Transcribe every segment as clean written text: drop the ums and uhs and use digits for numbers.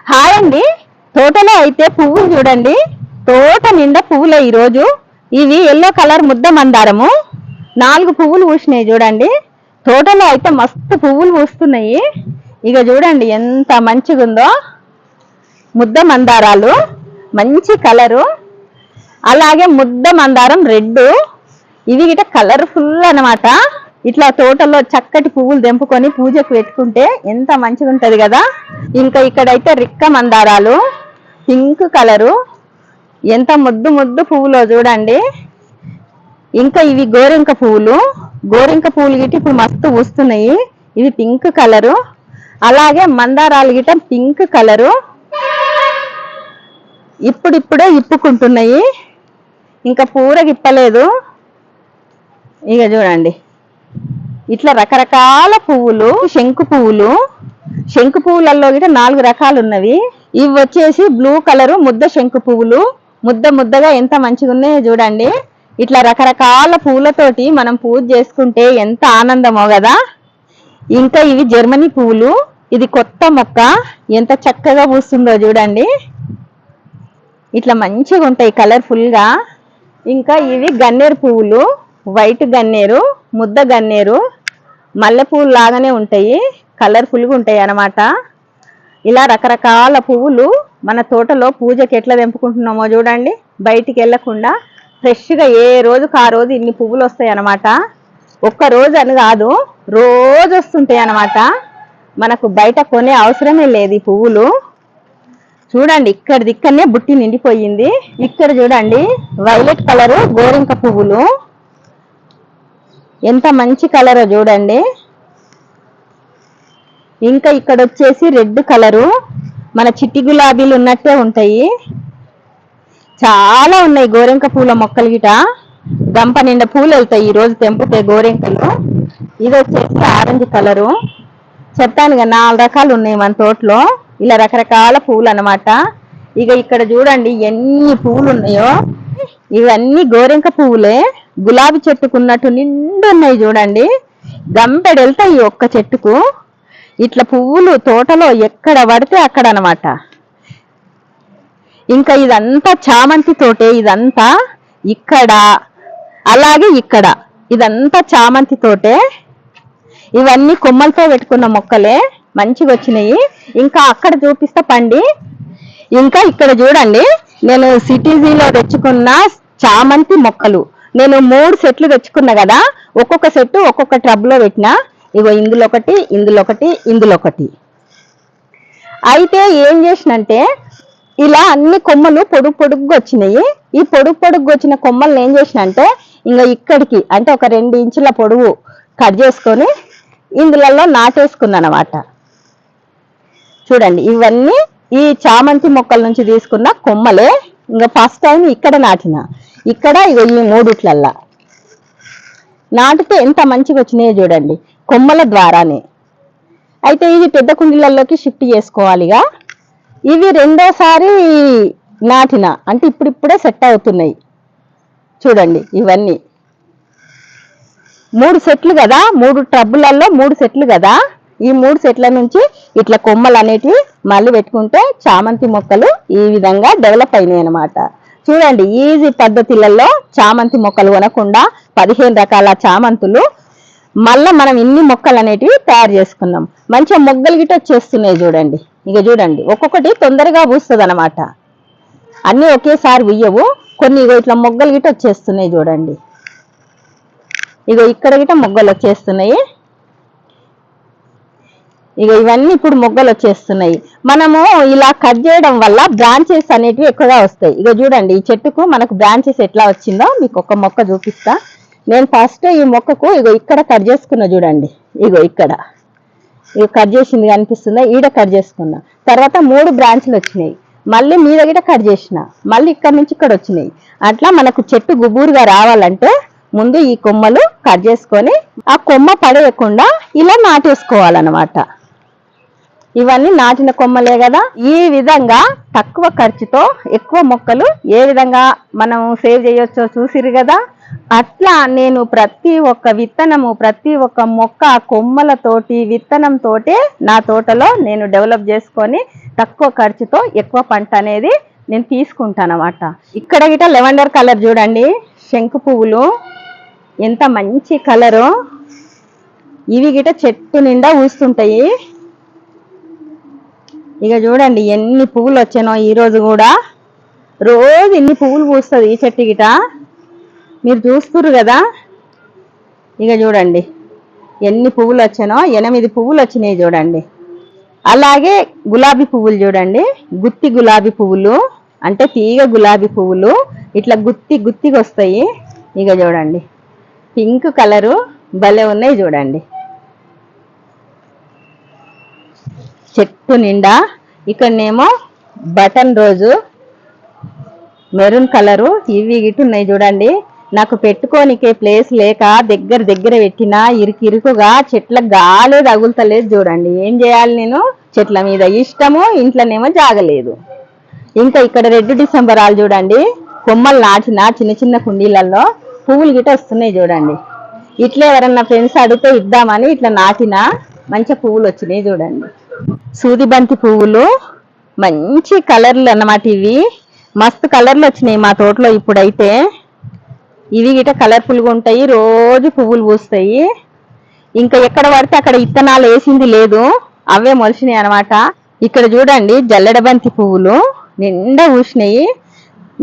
Hi అండి. తోటలో అయితే పువ్వులు చూడండి, తోట నిండా పువ్వులే ఈరోజు. ఇవి ఎల్లో కలర్ ముద్ద మందారము. 4 పువ్వులు పూసినాయి చూడండి. తోటలో అయితే మస్తు పువ్వులు పూస్తున్నాయి. ఇక చూడండి ఎంత మంచిగా ఉందో. ముద్ద మందారాలు మంచి కలరు, అలాగే ముద్ద మందారం రెడ్. ఇవి గిట కలర్ఫుల్ అన్నమాట. ఇట్లా తోటలో చక్కటి పువ్వులు తెంపుకొని పూజకు పెట్టుకుంటే ఎంత మంచిగా ఉంటది కదా. ఇంకా ఇక్కడైతే రిక్క మందారాలు పింక్ కలరు, ఎంత ముద్దు ముద్దు పువ్వులో చూడండి. ఇంకా ఇవి గోరింక పువ్వులు. గోరింక పువ్వులు గిట ఇప్పుడు మస్తు పూస్తున్నాయి. ఇవి పింక్ కలరు, అలాగే మందారాలు గిట పింక్ కలరు ఇప్పుడిప్పుడే ఇప్పుకుంటున్నాయి, ఇంకా పూరకి ఇప్పలేదు. ఇక చూడండి ఇట్లా రకరకాల పువ్వులు. శంకు పువ్వులు, శంకు పువ్వులలో గిట 4 రకాలు ఉన్నవి. ఇవి వచ్చేసి బ్లూ కలరు ముద్ద శంకు పువ్వులు. ముద్ద ముద్దగా ఎంత మంచిగా ఉన్నాయో చూడండి. ఇట్లా రకరకాల పువ్వులతోటి మనం పూజ చేసుకుంటే ఎంత ఆనందమో కదా. ఇంకా ఇవి జర్మనీ పువ్వులు. ఇది కొత్త మొక్క, ఎంత చక్కగా పూస్తుందో చూడండి. ఇట్లా మంచిగా ఉంటాయి కలర్ఫుల్ గా. ఇంకా ఇవి గన్నేరు పువ్వులు, వైట్ గన్నేరు, ముద్ద గన్నేరు. మల్లెపూలు లాగానే ఉంటాయి, కలర్ఫుల్ గా ఉంటాయి అన్నమాట. ఇలా రకరకాల పువ్వులు మన తోటలో పూజకి ఎట్లా తెంపుకుంటున్నామో చూడండి. బయటికి వెళ్ళకుండా ఫ్రెష్ గా ఏ రోజుకు ఆ రోజు ఇన్ని పువ్వులు వస్తాయి అన్నమాట. ఒక్క రోజు అని కాదు, రోజు వస్తుంటాయి అన్నమాట. మనకు బయట కొనే అవసరమే లేదు ఈ పువ్వులు. చూడండి ఇక్కడనే బుట్టి నిండిపోయింది. ఇక్కడ చూడండి వైలెట్ కలరు గోరింక పువ్వులు, ఎంత మంచి కలరో చూడండి. ఇంకా ఇక్కడ వచ్చేసి రెడ్ కలరు, మన చిట్టి గులాబీలు ఉన్నట్టే ఉంటాయి. చాలా ఉన్నాయి గోరింక పూల మొక్కలు గిట. గంప నిండా పూలు వెళ్తాయి ఈ రోజు తెంపుతే గోరింకలు. ఇది వచ్చేసి ఆరెంజ్ కలరు. చెప్పానుగా 4 రకాలు ఉన్నాయి మన తోటలో. ఇలా రకరకాల పువ్వులు అన్నమాట. ఇక ఇక్కడ చూడండి ఎన్ని పువ్వులు ఉన్నాయో. ఇవన్నీ గోరింక పువ్వులే. గులాబీ చెట్టుకున్నట్టు నిండు ఉన్నాయి చూడండి. గంపెడు వెళ్తాయి ఒక్క చెట్టుకు. ఇట్లా పువ్వులు తోటలో ఎక్కడ పడితే అక్కడ అన్నమాట. ఇంకా ఇదంతా చామంతి తోటే. ఇదంతా ఇక్కడ అలాగే ఇక్కడ ఇదంతా చామంతి తోటే. ఇవన్నీ కొమ్మలతో పెట్టుకున్న మొక్కలే, మంచిగా వచ్చినాయి. ఇంకా అక్కడ చూపిస్తా పండి. ఇంకా ఇక్కడ చూడండి నేను సిటీజీలో తెచ్చుకున్న చామంతి మొక్కలు. నేను 3 సెట్లు తెచ్చుకున్నా కదా. ఒక్కొక్క సెట్ ఒక్కొక్క ట్రబ్ లో పెట్టినా. ఇగో ఇందులో ఒకటి, ఇందులో ఒకటి, ఇందులో ఒకటి. అయితే ఏం చేసినంటే ఇలా అన్ని కొమ్మలు పొడుగు పొడుగ్గా వచ్చినాయి. ఈ పొడుగు పొడుగ్గా వచ్చిన కొమ్మల్ని ఏం చేసినంటే ఇంకా ఇక్కడికి అంటే ఒక 2 ఇంచుల పొడుగు కట్ చేసుకొని ఇందులలో నాటేసుకున్నా అన్నమాట. చూడండి ఇవన్నీ ఈ చామంతి మొక్కల నుంచి తీసుకున్న కొమ్మలే. ఇంకా ఫస్ట్ టైం ఇక్కడ నాటిన. ఇక్కడ ఇగో ఈ 3 నాటితే ఎంత మంచిగా వచ్చినాయో చూడండి కొమ్మల ద్వారానే. అయితే ఇది పెద్ద కుండీలలోకి షిఫ్ట్ చేసుకోవాలిగా. ఇవి రెండోసారి నాటిన, అంటే ఇప్పుడిప్పుడే సెట్ అవుతున్నాయి. చూడండి ఇవన్నీ 3 సెట్లు కదా, 3 ట్రబ్బులలో 3 సెట్లు కదా. ఈ 3 సెట్ల నుంచి ఇట్లా కొమ్మలు అనేటివి మళ్ళీ పెట్టుకుంటే చామంతి మొక్కలు ఈ విధంగా డెవలప్ అయినాయి అన్నమాట. చూడండి ఈజీ పద్ధతులలో చామంతి మొక్కలు కొనకుండా 15 రకాల చామంతులు మళ్ళీ మనం ఇన్ని మొక్కలు అనేటివి తయారు చేసుకున్నాం. మంచిగా మొగ్గలు గిట్ట వచ్చేస్తున్నాయి చూడండి. ఇక చూడండి ఒక్కొక్కటి తొందరగా పూస్తుంది అన్నమాట. అన్నీ ఒకేసారి ఉయ్యవు, కొన్ని ఇట్లా మొగ్గలు గిట్ట వచ్చేస్తున్నాయి చూడండి. ఇగో ఇక్కడ గిట్ట మొగ్గలు వచ్చేస్తున్నాయి. ఇక ఇవన్నీ ఇప్పుడు మొగ్గలు వచ్చేస్తున్నాయి. మనము ఇలా కట్ చేయడం వల్ల బ్రాంచెస్ అనేటివి ఎక్కువగా వస్తాయి. ఇక చూడండి ఈ చెట్టుకు మనకు బ్రాంచెస్ ఎట్లా వచ్చిందో మీకు ఒక మొక్క చూపిస్తా. నేను ఫస్ట్ ఈ మొక్కకు ఇగో ఇక్కడ కట్ చేసుకున్నా చూడండి. ఇగో ఇక్కడ ఇగో కట్ చేసింది కనిపిస్తుందా, ఈడ కట్ చేసుకున్నా. తర్వాత 3 బ్రాంచ్లు వచ్చినాయి. మళ్ళీ మీ దగ్గర కట్ చేసిన, మళ్ళీ ఇక్కడ నుంచి ఇక్కడ వచ్చినాయి. అట్లా మనకు చెట్టు గుబూరుగా రావాలంటే ముందు ఈ కొమ్మలు కట్ చేసుకొని ఆ కొమ్మ పడేయకుండా ఇలా నాటేసుకోవాలన్నమాట. ఇవన్నీ నాటిన కొమ్మలే కదా. ఈ విధంగా తక్కువ ఖర్చుతో ఎక్కువ మొక్కలు ఏ విధంగా మనం సేవ్ చేయొచ్చో చూసిరు కదా. అట్లా నేను ప్రతి ఒక్క విత్తనము, ప్రతి ఒక్క మొక్క కొమ్మలతోటి విత్తనంతోటి నా తోటలో నేను డెవలప్ చేసుకొని తక్కువ ఖర్చుతో ఎక్కువ పంట అనేది నేను తీసుకుంటాను అన్నమాట. ఇక్కడ గిట లెవెండర్ కలర్ చూడండి, శంకు పువ్వులు ఎంత మంచి కలరు. ఇవి గిట చెట్టు నిండా ఊస్తుంటాయి. ఇక చూడండి ఎన్ని పువ్వులు వచ్చానో ఈరోజు కూడా. రోజు ఇన్ని పువ్వులు పూస్తుంది ఈ చెట్టు గిట, మీరు చూస్తున్నారు కదా. ఇక చూడండి ఎన్ని పువ్వులు వచ్చానో, 8 పువ్వులు వచ్చినాయి చూడండి. అలాగే గులాబీ పువ్వులు చూడండి, గుత్తి గులాబీ పువ్వులు అంటే తీగ గులాబీ పువ్వులు ఇట్లా గుత్తి గుత్తిగా వస్తాయి. ఇక చూడండి పింక్ కలరు భలే ఉన్నాయి చూడండి చెట్టు నిండా. ఇక్కడనేమో బటన్ రోజు మెరూన్ కలరు ఇవి గిట్టు ఉన్నాయి చూడండి. నాకు పెట్టుకోనికే ప్లేస్ లేక దగ్గర దగ్గర పెట్టినా ఇరుకుగా చెట్లకు గాలే తగులుతలేదు చూడండి. ఏం చేయాలి నేను, చెట్ల మీద ఇష్టము, ఇంట్లోనేమో జాగలేదు. ఇంకా ఇక్కడ రెడ్ డిసెంబరాలు చూడండి, కొమ్మలు నాటిన చిన్న చిన్న కుండీలలో పువ్వులు గిట్ట వస్తున్నాయి చూడండి. ఇట్లా ఎవరన్నా ఫ్రెండ్స్ అడిగితే ఇద్దామని ఇట్లా నాటిన మంచిగా పువ్వులు వచ్చినాయి చూడండి. సూది బంతి పువ్వులు మంచి కలర్లు అన్నమాట. ఇవి మస్తు కలర్లు వచ్చినాయి మా తోటలో ఇప్పుడైతే. ఇవి గిట కలర్ఫుల్గా ఉంటాయి, రోజు పువ్వులు పూస్తాయి. ఇంకా ఎక్కడ పడితే అక్కడ ఇత్తనాలు వేసింది లేదు, అవే మొలిచినాయి అనమాట. ఇక్కడ చూడండి జల్లెడ బంతి పువ్వులు నిండా పూసినాయి.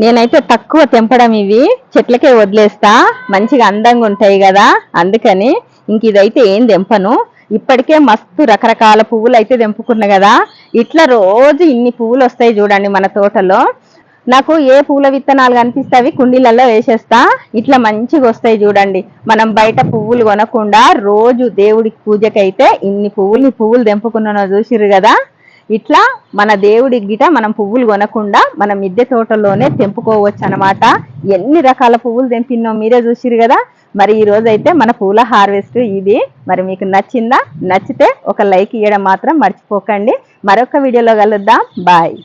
నేనైతే తక్కువ తెంపడం, ఇవి చెట్లకే వదిలేస్తా, మంచిగా అందంగా ఉంటాయి కదా అందుకని. ఇంక ఇదైతే ఏం తెంపను. ఇప్పటికే మస్తు రకరకాల పువ్వులు అయితే తెంపుకున్నా కదా. ఇట్లా రోజు ఇన్ని పువ్వులు వస్తాయి చూడండి మన తోటలో. నాకు ఏ పూల విత్తనాలు కనిపిస్తే అవి కుండీలలో వేసేస్తా, ఇట్లా మంచిగా వస్తాయి చూడండి. మనం బయట పువ్వులు కొనకుండా రోజు దేవుడికి పూజకైతే ఇన్ని పువ్వులు తెంపుకున్నానో చూసిరు కదా. ఇట్లా మన దేవుడికి గిట మనం పువ్వులు కొనకుండా మన మిద్దె తోటలోనే తెంపుకోవచ్చు అనమాట. ఎన్ని రకాల పువ్వులు తెంపినో మీరే చూసిరు కదా. మరి ఈ రోజు అయితే మన పూల హార్వెస్ట్ ఇది. మరి మీకు నచ్చిందా? నచ్చితే ఒక లైక్ ఇవ్వడం మాత్రం మర్చిపోకండి. మరొక వీడియోలో కలుద్దాం. బాయ్.